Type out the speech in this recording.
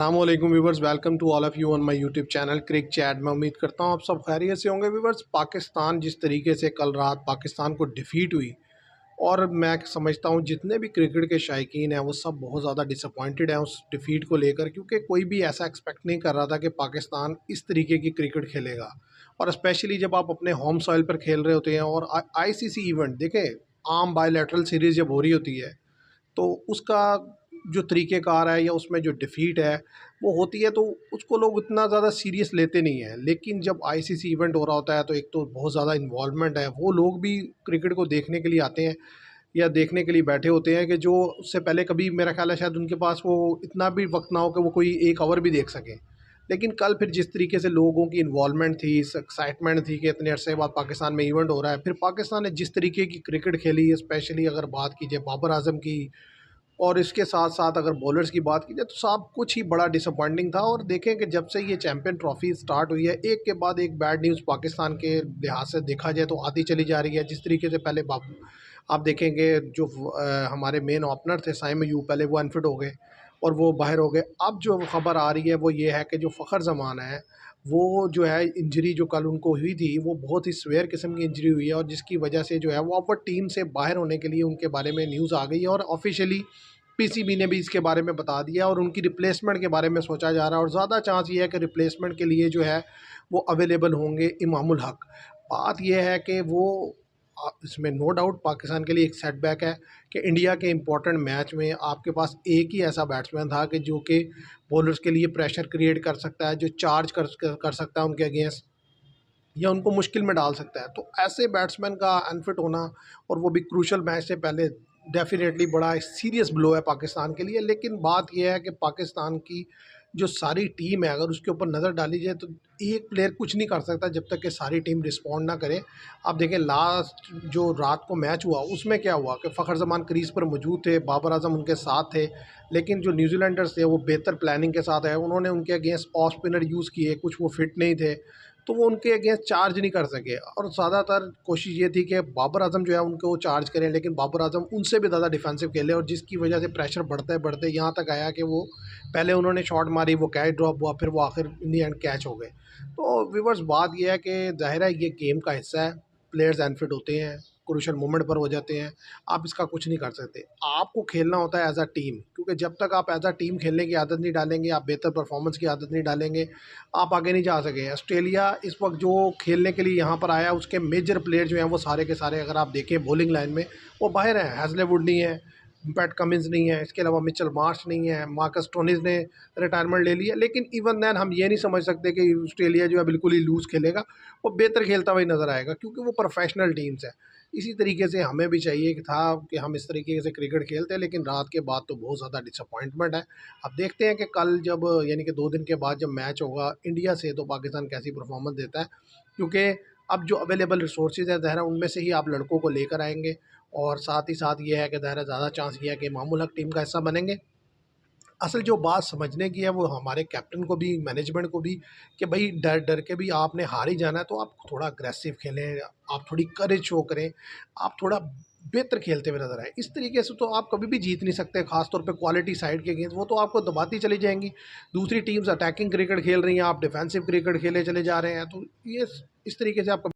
अस्सलामुअलैकुम viewers, welcome to all of you on my YouTube channel cric chat. मैं उम्मीद करता हूँ आप सब खैरियत से होंगे। व्यूवर्स, पाकिस्तान जिस तरीके से कल रात पाकिस्तान को डिफ़ीट हुई, और मैं समझता हूँ जितने भी क्रिकेट के शायकीन हैं वो सब बहुत ज़्यादा डिसअपॉइंटेड हैं उस डिफ़ीट को लेकर, क्योंकि कोई भी ऐसा एक्सपेक्ट नहीं कर रहा था कि पाकिस्तान इस तरीके की क्रिकेट खेलेगा। और स्पेशली जब आप अपने होम सॉइल पर खेल रहे होते हैं और आईसीसी इवेंट देखें, आम बायलैटरल सीरीज़ जब हो रही होती है तो उसका जो तरीक़ेकार है या उसमें जो डिफ़ीट है वो होती है, तो उसको लोग इतना ज़्यादा सीरियस लेते नहीं हैं। लेकिन जब आईसीसी इवेंट हो रहा होता है तो एक तो बहुत ज़्यादा इन्वॉल्वमेंट है, वो लोग भी क्रिकेट को देखने के लिए आते हैं या देखने के लिए बैठे होते हैं कि जो उससे पहले कभी मेरा ख़्याल है शायद उनके पास वो इतना भी वक्त ना हो कि वो कोई एक ओवर भी देख सकें। लेकिन कल फिर जिस तरीके से लोगों की इन्वॉल्वमेंट थी, एक्साइटमेंट थी कि इतने अरसे बाद पाकिस्तान में इवेंट हो रहा है, फिर पाकिस्तान ने जिस तरीके की क्रिकेट खेली, स्पेशली अगर बात की जाए बाबर आजम की, और इसके साथ साथ अगर बॉलर्स की बात की जाए तो सब कुछ ही बड़ा डिसअपॉइंटिंग था। और देखें कि जब से ये चैम्पियन ट्रॉफी स्टार्ट हुई है, एक के बाद एक बैड न्यूज़ पाकिस्तान के लिहाज से देखा जाए तो आती चली जा रही है। जिस तरीके से पहले आप देखेंगे जो हमारे मेन ओपनर थे साइम अयूब, पहले वो अनफिट हो गए और वो बाहर हो गए। अब जो खबर आ रही है वो ये है कि जो फ़खर ज़मान है वो जो है इंजरी जो कल उनको हुई थी वो बहुत ही सीवियर किस्म की इंजरी हुई है, और जिसकी वजह से जो है वो अब टीम से बाहर होने के लिए उनके बारे में न्यूज़ आ गई है। और ऑफिशियली पीसीबी ने भी इसके बारे में बता दिया और उनकी रिप्लेसमेंट के बारे में सोचा जा रहा है, और ज़्यादा चांस ये है कि रिप्लेसमेंट के लिए जो है वो अवेलेबल होंगे इमामुल हक। बात ये है कि वो इसमें नो डाउट पाकिस्तान के लिए एक सेटबैक है कि इंडिया के इंपॉर्टेंट मैच में आपके पास एक ही ऐसा बैट्समैन था कि जो कि बॉलर्स के लिए प्रेशर क्रिएट कर सकता है, जो चार्ज कर सकता है उनके अगेंस्ट या उनको मुश्किल में डाल सकता है। तो ऐसे बैट्समैन का अनफिट होना, और वो भी क्रूशल मैच से पहले, डेफिनेटली बड़ा सीरियस ब्लो है पाकिस्तान के लिए। लेकिन बात यह है कि पाकिस्तान की जो सारी टीम है अगर उसके ऊपर नज़र डाली जाए तो एक प्लेयर कुछ नहीं कर सकता जब तक कि सारी टीम रिस्पॉन्ड ना करे। आप देखें लास्ट जो रात को मैच हुआ उसमें क्या हुआ कि फ़खर जमान क्रीज़ पर मौजूद थे, बाबर आजम उनके साथ थे, लेकिन जो न्यूजीलैंडर्स थे वो बेहतर प्लानिंग के साथ है, उन्होंने उनके अगेंस्ट ऑफ स्पिनर यूज़ किए, कुछ वो फिट नहीं थे तो वो उनके अगेंस्ट चार्ज नहीं कर सके। और ज़्यादातर कोशिश ये थी कि बाबर आजम जो है उनको चार्ज करें, लेकिन बाबर आजम उनसे भी ज़्यादा डिफेंसिव खेले, और जिसकी वजह से प्रेशर बढ़ते बढ़ते यहाँ तक आया कि वो पहले उन्होंने शॉट मारी, वो कैच ड्रॉप हुआ, फिर वो आखिर इन दी एंड कैच हो गए। तो व्यूवर्स, बात यह है कि ज़ाहिर है ये गेम का हिस्सा है, प्लेयर्स अनफिट होते हैं, क्रूशियल मोमेंट पर हो जाते हैं, आप इसका कुछ नहीं कर सकते। आपको खेलना होता है एज़ अ टीम, क्योंकि जब तक आप एज़ अ टीम खेलने की आदत नहीं डालेंगे, आप बेहतर परफॉर्मेंस की आदत नहीं डालेंगे, आप आगे नहीं जा सके। ऑस्ट्रेलिया इस वक्त जो खेलने के लिए यहाँ पर आया उसके मेजर प्लेयर जो हैं वो सारे के सारे अगर आप देखें बॉलिंग लाइन में वो बाहर हैं। हैज़लवुड नहीं है, पैट कमिंस नहीं है, इसके अलावा मिचेल मार्श नहीं है, मार्कस स्टोनिस ने रिटायरमेंट ले लिया। लेकिन इवन दैन हम ये नहीं समझ सकते कि ऑस्ट्रेलिया जो है बिल्कुल ही लूज़ खेलेगा, वो बेहतर खेलता हुआ ही नज़र आएगा क्योंकि वो प्रोफेशनल टीम्स है। इसी तरीके से हमें भी चाहिए कि था कि हम इस तरीके से क्रिकेट खेलते हैं, लेकिन रात के बाद तो बहुत ज़्यादा डिसअपॉइंटमेंट है। अब देखते हैं कि कल जब यानी कि 2 दिन के बाद जब मैच होगा इंडिया से तो पाकिस्तान कैसी परफॉर्मेंस देता है, क्योंकि अब जो अवेलेबल रिसोर्सेज है ज़ाहिर उनमें से ही आप लड़कों को लेकर आएंगे, और साथ ही साथ ये है कि ज़ाहिर ज़्यादा चांस ये है कि इमामुल हक टीम का हिस्सा बनेंगे। असल जो बात समझने की है वो हमारे कैप्टन को भी, मैनेजमेंट को भी, कि भाई डर डर के भी आपने हार ही जाना है तो आप थोड़ा अग्रेसिव खेलें, आप थोड़ी करेज शो करें, आप थोड़ा बेहतर खेलते हुए नजर आए। इस तरीके से तो आप कभी भी जीत नहीं सकते, खासतौर पे क्वालिटी साइड के गेंद वो तो आपको दबाती चली जाएंगी। दूसरी टीम्स अटैकिंग क्रिकेट खेल रही हैं, आप डिफेंसिव क्रिकेट खेले चले जा रहे हैं, तो ये इस तरीके से आप